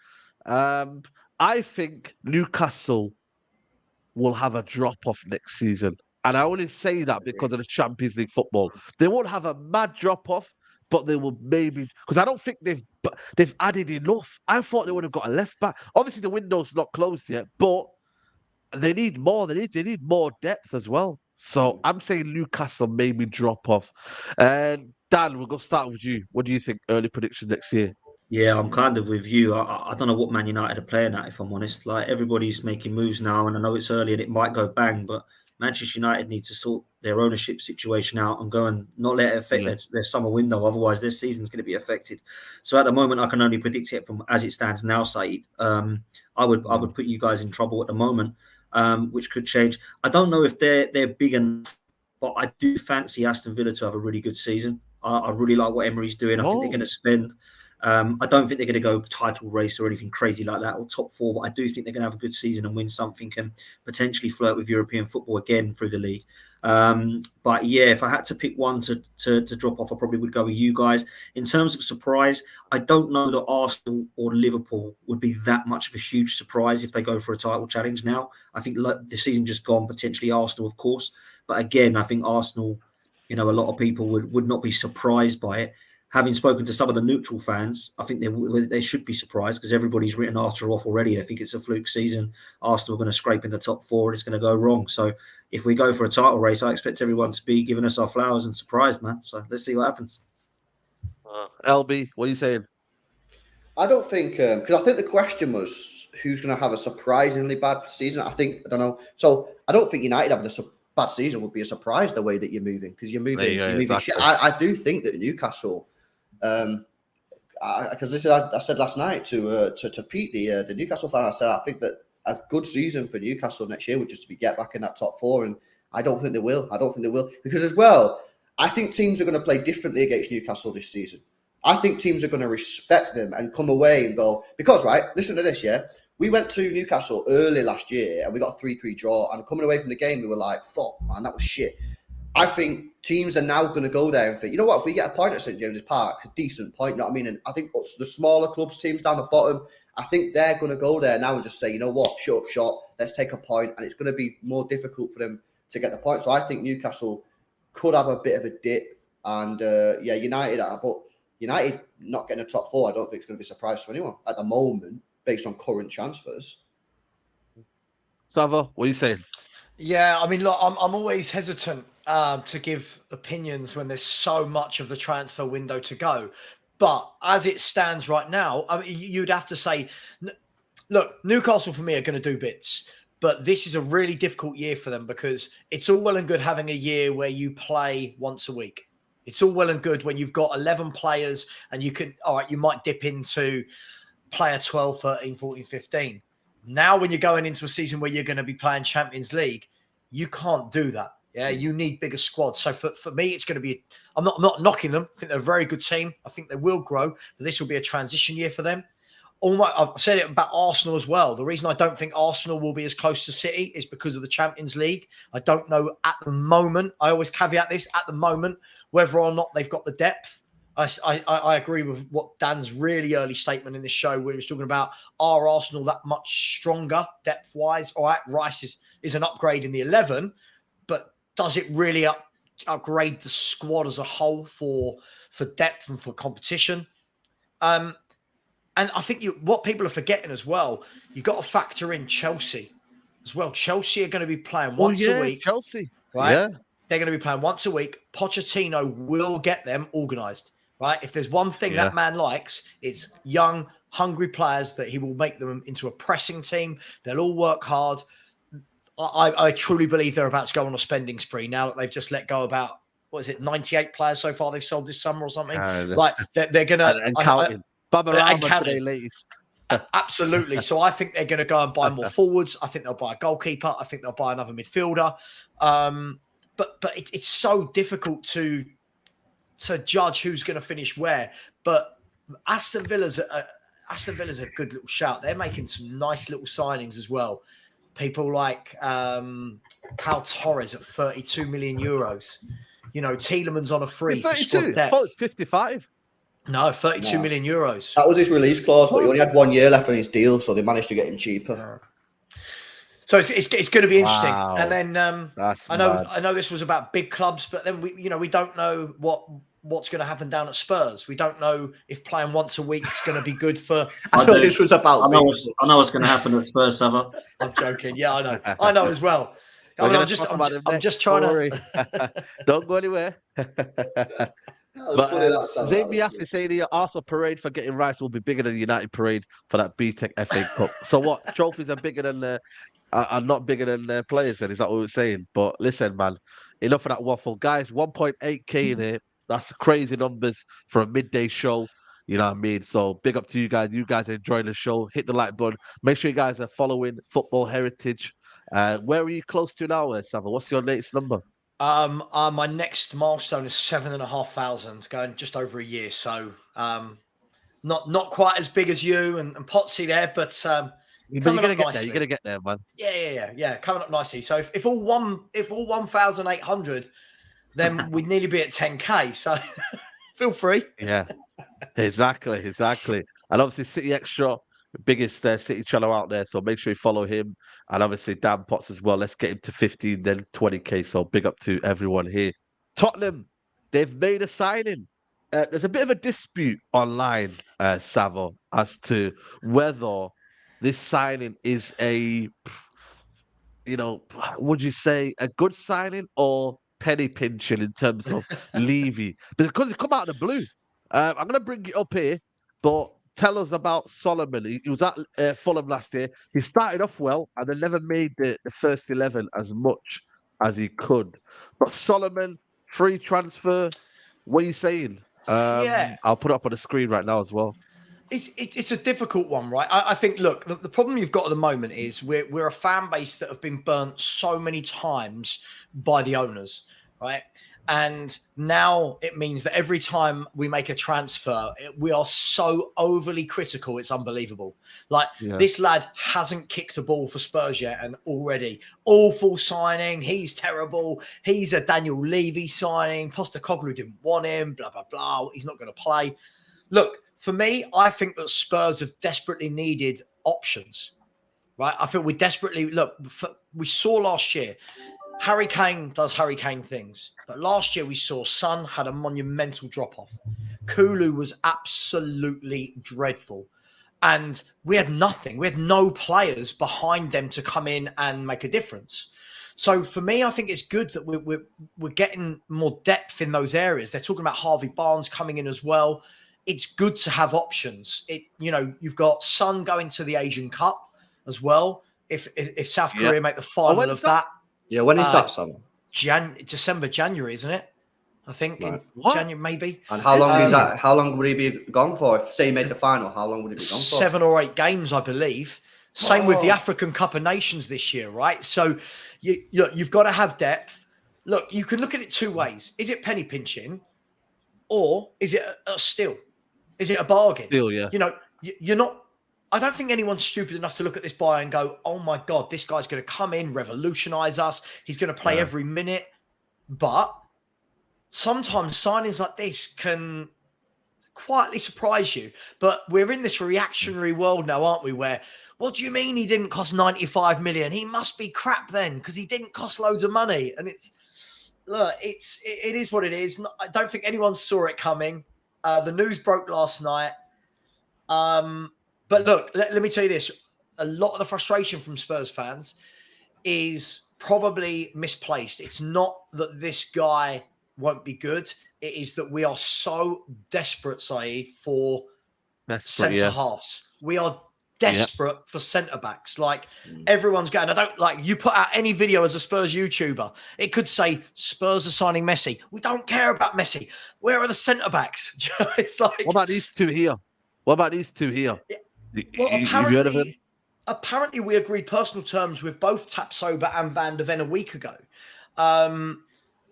I think Newcastle will have a drop-off next season. And I only say that because of the Champions League football. They won't have a mad drop-off, but they will maybe, because I don't think they've added enough. I thought they would have got a left back. Obviously, the window's not closed yet, but they need more. They need more depth as well. So I'm saying Newcastle maybe drop off. And Dan, we'll go start with you. What do you think? Early predictions next year? Yeah, I'm kind of with you. I don't know what Man United are playing at, if I'm honest. Like, everybody's making moves now, and I know it's early and it might go bang, but Manchester United need to sort their ownership situation out and go and not let it affect their summer window. Otherwise, their season's going to be affected. So at the moment, I can only predict it from as it stands now, Saeed. I would put you guys in trouble at the moment, which could change. I don't know if they're big enough, but I do fancy Aston Villa to have a really good season. I really like what Emery's doing. I think they're going to spend. I don't think they're going to go title race or anything crazy like that or top 4, but I do think they're going to have a good season and win something and potentially flirt with European football again through the league. But yeah, if I had to pick one to drop off, I probably would go with you guys. In terms of surprise, I don't know that Arsenal or Liverpool would be that much of a huge surprise if they go for a title challenge now. I think the season just gone, potentially Arsenal, of course. But again, I think Arsenal, a lot of people would not be surprised by it. Having spoken to some of the neutral fans, I think they should be surprised because everybody's written Arsenal off already. They think it's a fluke season. Arsenal are going to scrape in the top 4 and it's going to go wrong. So if we go for a title race, I expect everyone to be giving us our flowers and surprised, man. So let's see what happens. LB, what are you saying? I don't think, because I think the question was who's going to have a surprisingly bad season. I don't know. So I don't think United having bad season would be a surprise the way that you're moving, because you're moving exactly. shit. I do think that Newcastle, because this is I said last night to Pete, the Newcastle fan, I said I think that a good season for Newcastle next year would just be get back in that top 4, and I don't think they will. Because as well, I think teams are going to play differently against Newcastle this season. I think teams are going to respect them and come away and go, because, right, listen to this, yeah? We went to Newcastle early last year and we got a 3-3 draw, and coming away from the game, we were like, fuck, man, that was shit. I think teams are now going to go there and think, you know what, if we get a point at St James's Park, it's a decent point, you know what I mean? And I think the smaller clubs, teams down the bottom, I think they're going to go there now and just say, you know what, shut up shop, let's take a point, and it's going to be more difficult for them to get the point. So I think Newcastle could have a bit of a dip, and United not getting a top 4, I don't think it's going to be a surprise to anyone at the moment, based on current transfers. Sava, what are you saying? Yeah, I mean, look, I'm always hesitant to give opinions when there's so much of the transfer window to go. But as it stands right now, I mean, you'd have to say, look, Newcastle for me are going to do bits. But this is a really difficult year for them, because it's all well and good having a year where you play once a week. It's all well and good when you've got 11 players and you can, all right, you might dip into player 12, 13, 14, 15. Now, when you're going into a season where you're going to be playing Champions League, you can't do that. Yeah, you need bigger squads. So for me, it's going to be, I'm not knocking them. I think they're a very good team. I think they will grow, but this will be a transition year for them. I've said it about Arsenal as well. The reason I don't think Arsenal will be as close to City is because of the Champions League. I don't know at the moment. I always caveat this at the moment, whether or not they've got the depth. I agree with what Dan's really early statement in this show, where he was talking about, are Arsenal that much stronger depth-wise? All right, Rice is an upgrade in the 11, but does it really upgrade the squad as a whole for depth and for competition? And I think what people are forgetting as well, you've got to factor in Chelsea as well. Chelsea are going to be playing once a week. Chelsea. Right? Yeah. They're going to be playing once a week. Pochettino will get them organised. Right? If there's one thing that man likes, it's young, hungry players that he will make them into a pressing team. They'll all work hard. I truly believe they're about to go on a spending spree now that they've just let go about, 98 players so far they've sold this summer or something. Like they're going to... And counting. Today latest. Absolutely. So I think they're going to go and buy more forwards. I think they'll buy a goalkeeper. I think they'll buy another midfielder. But it's so difficult to judge who's going to finish where. But Aston Villa's a good little shout. They're making some nice little signings as well. People like Pau Torres at 32 million euros. You know, Tielemans on a free. 32. I thought it's 55. No, 32 million euros. That was his release clause, but he only had 1 year left on his deal, so they managed to get him cheaper. So it's going to be interesting. Wow. And then I know this was about big clubs, but then we don't know what's going to happen down at Spurs. We don't know if playing once a week is going to be good for. I thought this was about. I know what's going to happen at Spurs, Sava. I'm joking. Yeah, I know as well. I mean, I'm just trying to. Don't go anywhere. But Zayn Biassi saying the Arsenal parade for getting Rice will be bigger than the United parade for that BTEC FA Cup. So what? Trophies are bigger than are not bigger than players. Then is that what we're saying? But listen, man, enough of that waffle, guys. 1.8k in here. That's crazy numbers for a midday show. You know what I mean? So big up to you guys. You guys are enjoying the show. Hit the like button. Make sure you guys are following Football Heritage. Where are you close to now, Sava? What's your latest number? My next milestone is 7,500, going just over a year. So, not quite as big as you and Potsy there, but you're gonna get there. You're gonna get there, man. Yeah. Coming up nicely. So if all 1,800, then we'd nearly be at 10k. So feel free. Yeah, exactly. And obviously, City Extra, biggest City channel out there. So make sure you follow him. And obviously Dan Potts as well. Let's get him to 15, then 20k. So big up to everyone here. Tottenham, they've made a signing. There's a bit of a dispute online, Savo, as to whether this signing is would you say a good signing or penny pinching in terms of Levy? Because it come out of the blue. I'm going to bring it up here, but tell us about Solomon. He was at Fulham last year. He started off well and then never made the first 11 as much as he could. But Solomon, free transfer. What are you saying? Yeah. I'll put it up on the screen right now as well. It's a difficult one, right? I think, look, the problem you've got at the moment is we're a fan base that have been burnt so many times by the owners, right? And now it means that every time we make a transfer, we are so overly critical. It's unbelievable. Like this lad hasn't kicked a ball for Spurs yet, and already awful signing. He's terrible. He's a Daniel Levy signing. Postecoglou didn't want him. Blah blah blah. He's not going to play. Look, for me, I think that Spurs have desperately needed options, right? I think we desperately we saw last year. Harry Kane does Harry Kane things. But last year we saw Son had a monumental drop-off. Kulu was absolutely dreadful. And we had nothing. We had no players behind them to come in and make a difference. So for me, I think it's good that we're getting more depth in those areas. They're talking about Harvey Barnes coming in as well. It's good to have options. You've got Son going to the Asian Cup as well. If South Korea make the final of that. Yeah, when is that, Sam? December, January, isn't it? I think in January, maybe. And how long is that? How long would he be gone for? If say he made the final, how long would he be gone for? 7 or 8 games, I believe. Same with the African Cup of Nations this year, right? So you've got to have depth. Look, you can look at it two ways. Is it penny pinching, or is it a steal? Is it a bargain? Steal, yeah. You're not. I don't think anyone's stupid enough to look at this buy and go, oh my God, this guy's going to come in, revolutionize us. He's going to play every minute. But sometimes signings like this can quietly surprise you. But we're in this reactionary world now, aren't we? Where, what do you mean he didn't cost 95 million? He must be crap then because he didn't cost loads of money. And it is what it is. I don't think anyone saw it coming. The news broke last night. But look, let me tell you this. A lot of the frustration from Spurs fans is probably misplaced. It's not that this guy won't be good. It is that we are so desperate, Saeed, for centre-halves. We are desperate for centre-backs. Like, everyone's going, you put out any video as a Spurs YouTuber, it could say, Spurs are signing Messi. We don't care about Messi. Where are the centre-backs? It's like... What about these two here? Well, you heard of him? Apparently, we agreed personal terms with both Tapsoba and Van der Ven a week ago. And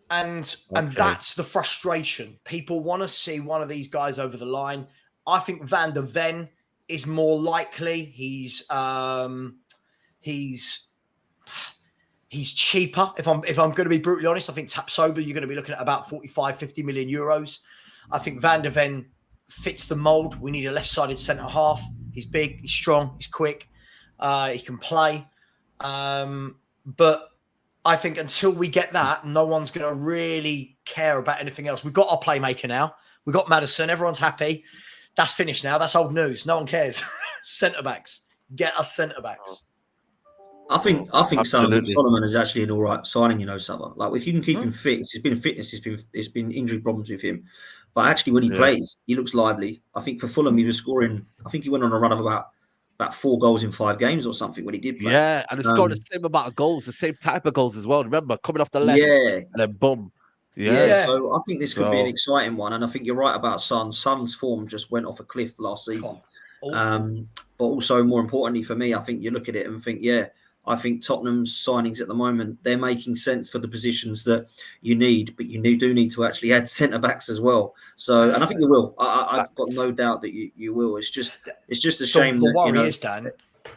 that's the frustration. People want to see one of these guys over the line. I think Van der Ven is more likely. He's cheaper. If I'm going to be brutally honest, I think Tapsoba, you're going to be looking at about 45, 50 million euros. I think Van der Ven fits the mold. We need a left-sided centre half. He's big, he's strong, he's quick, he can play. But I think until we get that, no one's going to really care about anything else. We've got our playmaker now. We've got Maddison. Everyone's happy. That's finished now. That's old news. No one cares. Centre-backs. Get us centre-backs. I think Solomon is actually an all right signing, Sava. Like, if you can keep him fit, it's been fitness, it's been injury problems with him. But actually, when he plays, he looks lively. I think for Fulham, he was scoring. I think he went on a run of about 4 goals in 5 games or something when he did play. Yeah, and he scored the same amount of goals, the same type of goals as well. Remember, coming off the left, and then boom. Yeah, so I think this could be an exciting one. And I think you're right about Son. Son's form just went off a cliff last season. But also, more importantly for me, I think you look at it and think, I think Tottenham's signings at the moment, they're making sense for the positions that you need, but you do need to actually add centre-backs as well. So, and I think you will. I've got no doubt that you will. It's just a shame. The worry is, Dan,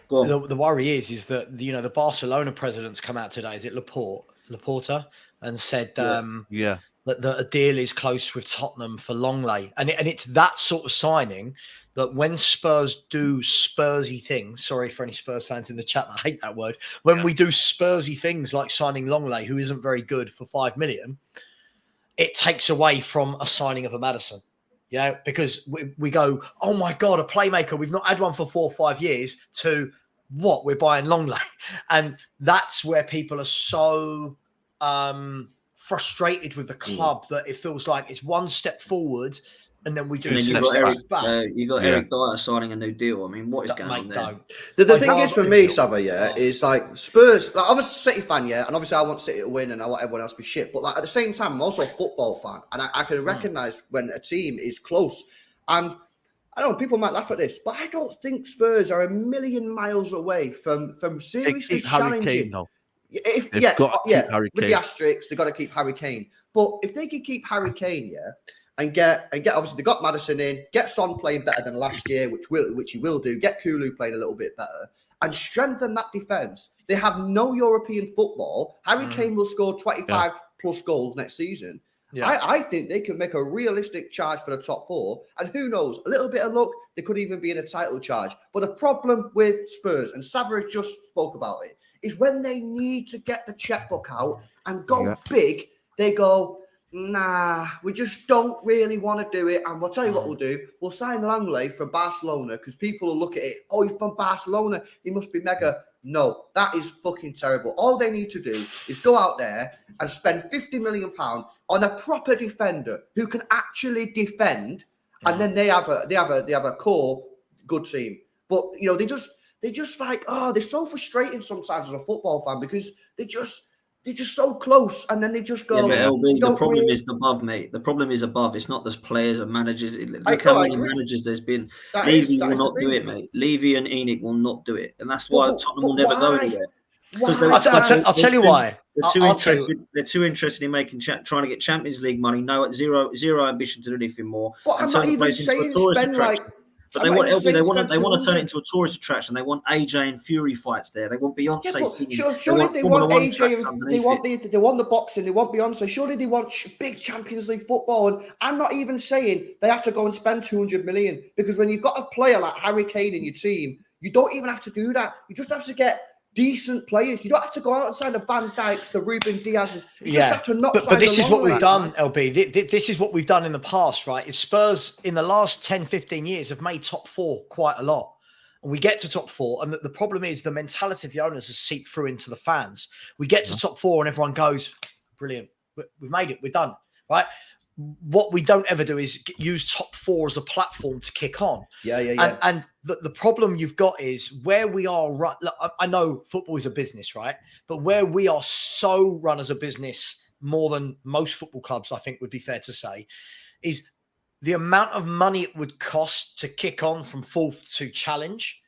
the worry is that, the Barcelona president's come out today, is it Laporta, and said that a deal is close with Tottenham for Longley. And it's that sort of signing that when Spurs do Spursy things, sorry for any Spurs fans in the chat that hate that word, when we do Spursy things like signing Longley, who isn't very good, for 5 million, it takes away from a signing of a Maddison. Yeah, because we go, oh my God, a playmaker, we've not had one for 4 or 5 years, to what? We're buying Longley. And that's where people are so frustrated with the club that it feels like it's one step forward and then we do And then two you got steps Eric, back. you got Eric Dyer signing a new deal. I mean, what is going on Mate, there? don't. The I'd thing is for rather- me, Sava, is like Spurs. Like, I'm a City fan, and obviously I want City to win and I want everyone else to be shit. But like at the same time, I'm also a football fan, and I can recognise when a team is close. And I don't know, people might laugh at this, but I don't think Spurs are a million miles away from seriously Keep Harry challenging. Kane, though. If, They've yeah, got to yeah, keep Harry with Kane. the asterisks, they've got to keep Harry Kane. But if they can keep Harry Kane, and get obviously they got Maddison in, get Son playing better than last year, which he will do, get Kulu playing a little bit better, and strengthen that defence. They have no European football. Harry Kane will score 25 plus goals next season. Yeah. I think they can make a realistic charge for the top four. And who knows, a little bit of luck, they could even be in a title charge. But the problem with Spurs, and Savage just spoke about it, is when they need to get the checkbook out and go big, they go, nah, we just don't really want to do it. And we'll tell you what we'll do. We'll sign Langley from Barcelona because people will look at it. Oh, he's from Barcelona. He must be mega. No, that is fucking terrible. All they need to do is go out there and spend £50 million on a proper defender who can actually defend. And then they have a core good team. But, you know, they just like, they're so frustrating sometimes as a football fan because they're just so close, and then they just go. Yeah, but LB, the problem is above, mate. The problem is above. It's not just players and managers. Look how many managers there's been. Levy will not do it, mate. Levy and Enoch will not do it, and that's why Tottenham will never go anywhere. I'll tell you why. They're too interested in making trying to get Champions League money. No, zero ambition to do anything more. But I'm not even saying spend like. But they want to turn it into a tourist attraction. They want AJ and Fury fights there. They want Beyonce singing. Surely if they want AJ and they want the boxing, they want Beyonce. Surely they want big Champions League football. And I'm not even saying they have to go and spend 200 million, because when you've got a player like Harry Kane in your team, you don't even have to do that. You just have to get decent players. You don't have to go out and sign the Van Dijks, the Ruben Diaz's. You just have to not sign but this is what we've done, man. LB. This is what we've done in the past, right? Is Spurs in the last 10, 15 years have made top four quite a lot. And we get to top four, and the problem is the mentality of the owners has seeped through into the fans. We get to top four and everyone goes, brilliant, we've made it, we're done, right? What we don't ever do is use top four as a platform to kick on. Yeah. And the problem you've got is where we are. Look, I know football is a business, right? But where we are so run as a business more than most football clubs, I think would be fair to say, is the amount of money it would cost to kick on from fourth to challenge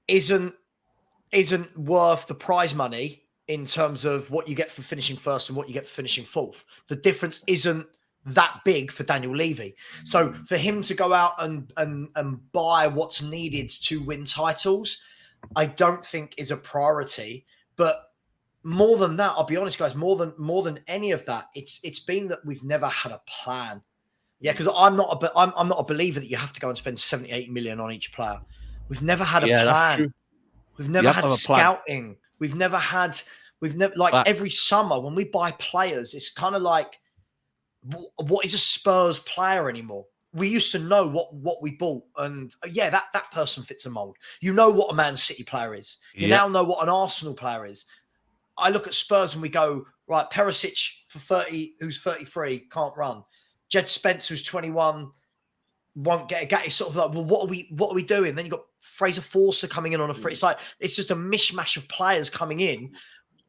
isn't worth the prize money in terms of what you get for finishing first and what you get for finishing fourth. The difference isn't that big for Daniel Levy. So for him to go out and buy what's needed to win titles, I don't think is a priority. But more than that, I'll be honest, guys, more than any of that, it's been that we've never had a plan. Yeah, because I'm not a believer that you have to go and spend 78 million on each player. We've never had a plan. That's true. We've never had scouting. We've never every summer when we buy players, it's kind of like, what is a Spurs player anymore? We used to know what we bought, and that person fits a mold. You know what a Man City player is. You now know what an Arsenal player is. I look at Spurs and we go, right, Perisic for 30, who's 33, can't run. Jed Spence, who's 21, won't get a gap. It's sort of like, well, what are we doing? Then you've got Fraser Forster coming in on a free. It's like, it's just a mishmash of players coming in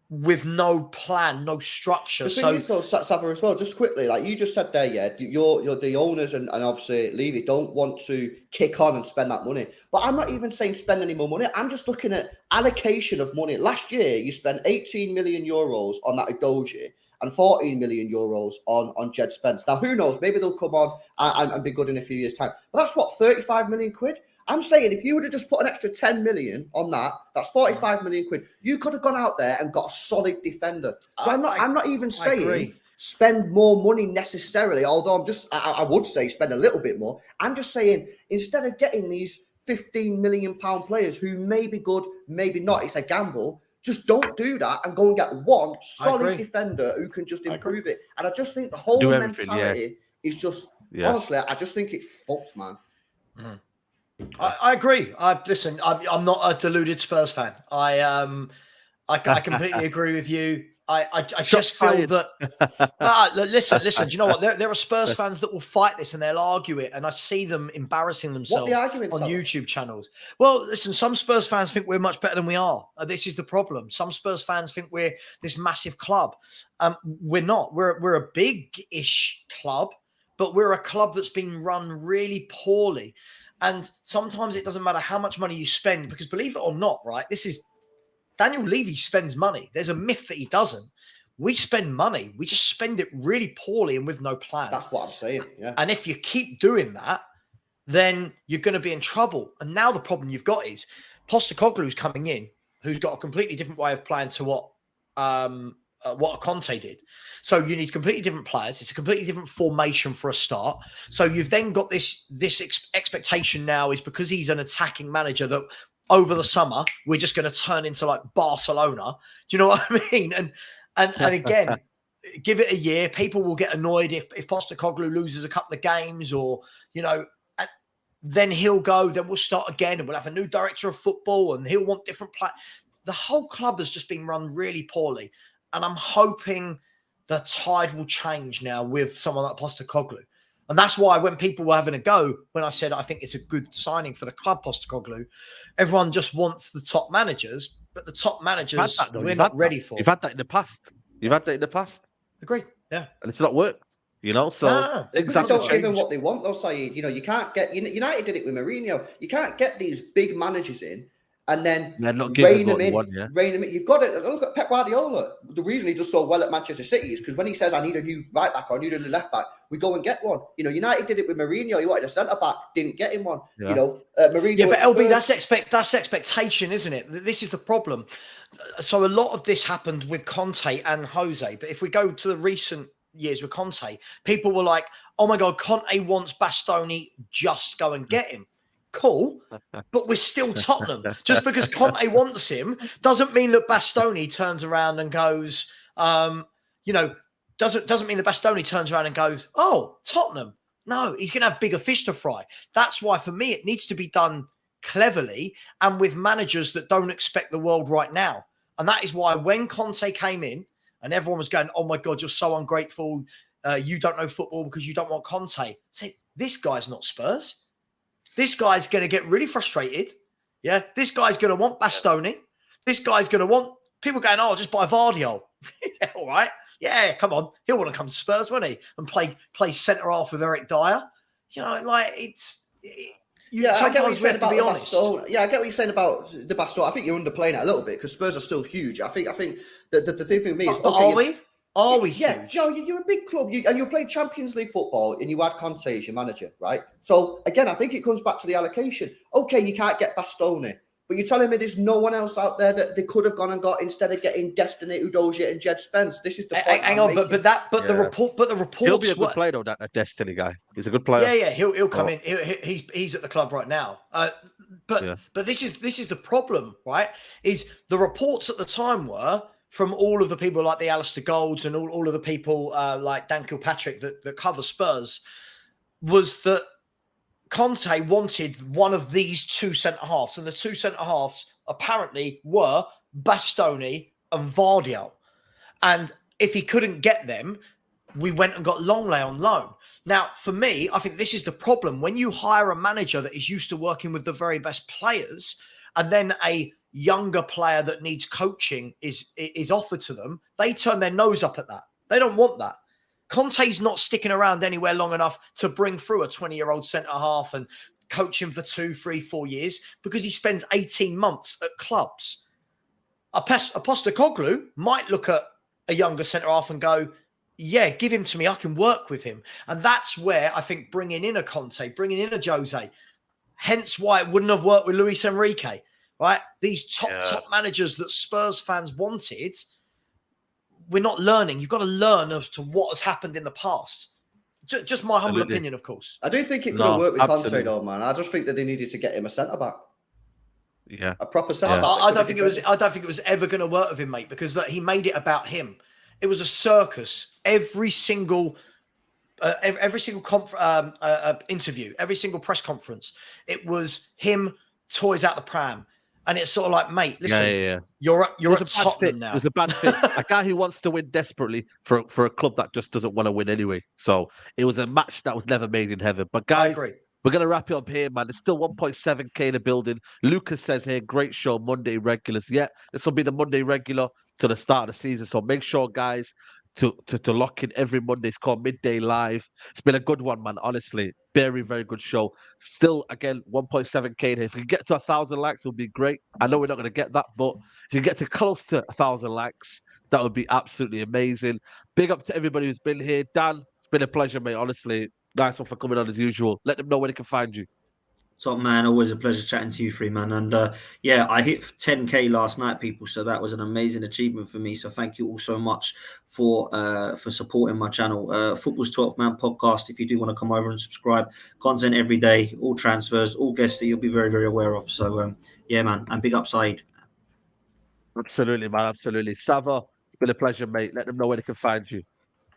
with no plan, no structure. The thing is, though, Sava, as well, just quickly, like you just said there, you're the owners and obviously Levy don't want to kick on and spend that money. But I'm not even saying spend any more money. I'm just looking at allocation of money. Last year, you spent 18 million euros on that Edozie and 14 million euros on Jed Spence. Now, who knows? Maybe they'll come on and be good in a few years' time. But that's what, 35 million quid? I'm saying if you would have just put an extra 10 million on that, that's 45 million quid. You could have gone out there and got a solid defender. So I'm not even saying spend more money necessarily, although I would say spend a little bit more. I'm just saying, instead of getting these 15 million pound players who may be good, maybe not, it's a gamble. Just don't do that and go and get one solid defender who can just improve it. And I just think the whole mentality is just, honestly, I just think it's fucked, man. Mm-hmm. I agree. Listen, I'm not a deluded Spurs fan. I completely agree with you. I Shots just feel fired. that. Listen. Do you know what? There are Spurs fans that will fight this and they'll argue it, and I see them embarrassing What themselves the arguments on are? YouTube channels. Well, listen, some Spurs fans think we're much better than we are. This is the problem. Some Spurs fans think we're this massive club. We're not. We're a big-ish club, but we're a club that's been run really poorly. And sometimes it doesn't matter how much money you spend, because believe it or not, right? This is Daniel Levy spends money. There's a myth that he doesn't. We spend money. We just spend it really poorly and with no plan. That's what I'm saying. Yeah. And if you keep doing that, then you're going to be in trouble. And now the problem you've got is Postecoglou's coming in, who's got a completely different way of playing to what Conte did. So you need completely different players. It's a completely different formation for a start. So you've then got this expectation now is because he's an attacking manager that over the summer we're just going to turn into like Barcelona. Do you know what I mean? And again, give it a year. People will get annoyed if Postecoglou loses a couple of games, or then he'll go. Then we'll start again, and we'll have a new director of football, and he'll want different players. The whole club has just been run really poorly. And I'm hoping the tide will change now with someone like Postecoglou. And that's why when people were having a go, when I said I think it's a good signing for the club, Postecoglou, everyone just wants the top managers, but the top managers we're not ready for. You've had that in the past. Agree. Yeah. And it's not worked. So No. Exactly. Don't give them what they want, though, Saeed. You can't get United did it with Mourinho. You can't get these big managers in and then rein them in. You've got to look at Pep Gvardiol. The reason he does so well at Manchester City is because when he says, I need a new right back or I need a new left back, we go and get one. United did it with Mourinho. He wanted a centre back, didn't get him one. Yeah. Mourinho. Yeah, but LB, that's expectation, isn't it? This is the problem. So a lot of this happened with Conte and Jose. But if we go to the recent years with Conte, people were like, oh my God, Conte wants Bastoni, just go and get him. Cool, but we're still Tottenham. Just because Conte wants him doesn't mean that Bastoni turns around and goes, doesn't mean that Bastoni turns around and goes, oh, Tottenham. No, he's going to have bigger fish to fry. That's why, for me, it needs to be done cleverly and with managers that don't expect the world right now. And that is why when Conte came in and everyone was going, oh my God, you're so ungrateful. You don't know football because you don't want Conte. I said, this guy's not Spurs. This guy's going to get really frustrated. Yeah. This guy's going to want Bastoni. This guy's going to want people going, oh, just buy Gvardiol. Yeah, all right. Yeah, come on. He'll want to come to Spurs, won't he? And play centre half with Eric Dyer. I get what you're saying about the Bastoni. Yeah, I get what you're saying about the Bastoni. I think you're underplaying it a little bit because Spurs are still huge. I think the thing for me is, are we? Are we yeah, huge? You're a big club, and you play Champions League football, and you had Conte as your manager, right? So again, I think it comes back to the allocation. Okay, you can't get Bastoni, but you're telling me there's no one else out there that they could have gone and got instead of getting Destiny, Udogie, and Jed Spence. This is the point. Hang on, the report. He'll be a good player, though. That Destiny guy. He's a good player. Yeah, he'll come in. He's at the club right now. But this is the problem, right? Is the reports at the time were from all of the people like the Alistair Golds and all of the people like Dan Kilpatrick that cover Spurs, was that Conte wanted one of these two centre-halves, and the two centre-halves apparently were Bastoni and Gvardiol. And if he couldn't get them, we went and got Longley on loan. Now, for me, I think this is the problem. When you hire a manager that is used to working with the very best players, and then a younger player that needs coaching is offered to them, they turn their nose up at that. They don't want that. Conte's not sticking around anywhere long enough to bring through a 20-year-old centre-half and coach him for 2, 3, 4 years because he spends 18 months at clubs. A Postecoglou might look at a younger centre-half and go, yeah, give him to me. I can work with him. And that's where I think bringing in a Conte, bringing in a Jose, hence why it wouldn't have worked with Luis Enrique. Right? These top managers that Spurs fans wanted, we're not learning. You've got to learn as to what has happened in the past. Just my humble opinion, of course. I do think it could have worked with Conte, though, man. I just think that they needed to get him a centre-back. Yeah. A proper centre-back. I don't think it was ever going to work with him, mate, because he made it about him. It was a circus. Every single interview, every single press conference, it was him, toys out the pram. And it's sort of like, mate, listen, yeah. you're It was at a bad Tottenham fit. now. It was a bad fit. A guy who wants to win desperately for a club that just doesn't want to win anyway. So it was a match that was never made in heaven. But I guys, agree. we're gonna wrap it up here, man. There's still 1.7K in the building. Lucas says here, great show, Monday regulars. Yeah, this will be the Monday regular to the start of the season. So make sure, guys, to lock in every Monday. It's called Midday Live. It's been a good one, man. Honestly, very, very good show. Still, again, 1.7K in here. If we can get to 1,000 likes, it would be great. I know we're not going to get that, but if you get to close to 1,000 likes, that would be absolutely amazing. Big up to everybody who's been here. Dan, it's been a pleasure, mate. Honestly, nice one for coming on as usual. Let them know where they can find you. Top man, always a pleasure chatting to you three, man. And yeah, I hit 10K last night, people. So that was an amazing achievement for me. So thank you all so much for supporting my channel. Football's 12th Man podcast. If you do want to come over and subscribe, content every day, all transfers, all guests that you'll be very, very aware of. So yeah, man, and big up Saeed. Absolutely, man. Absolutely. Sava, it's been a pleasure, mate. Let them know where they can find you.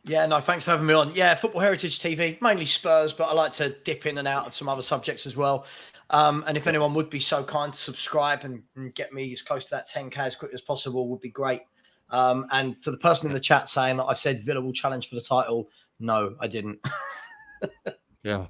Yeah, no, thanks for having me on. Yeah, Football Heritage TV, mainly Spurs, but I like to dip in and out of some other subjects as well. And if anyone would be so kind to subscribe and get me as close to that 10K as quick as possible would be great. And to the person in the chat saying that I've said Villa will challenge for the title, no, I didn't. Yeah.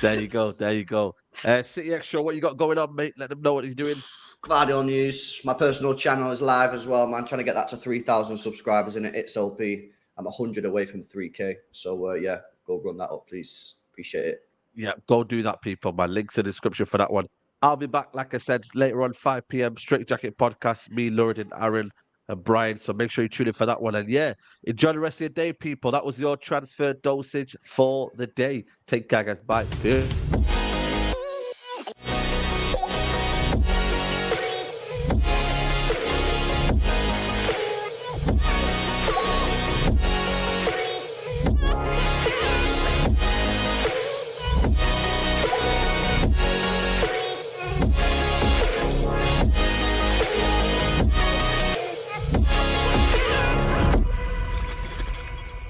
There you go. There you go. City Extra, what you got going on, mate? Let them know what you're doing. Gvardiol News. My personal channel is live as well, man. Trying to get that to 3,000 subscribers in it. It's LP. I'm 100 away from 3K. So, yeah, go run that up, please. Appreciate it. Yeah, go do that, people. My links in the description for that one. I'll be back, like I said, later on, 5 p.m. Straight Jacket Podcast. Me, Luridin, Aaron, and Brian. So make sure you tune in for that one. And yeah, enjoy the rest of your day, people. That was your transfer dosage for the day. Take care, guys. Bye. Peace.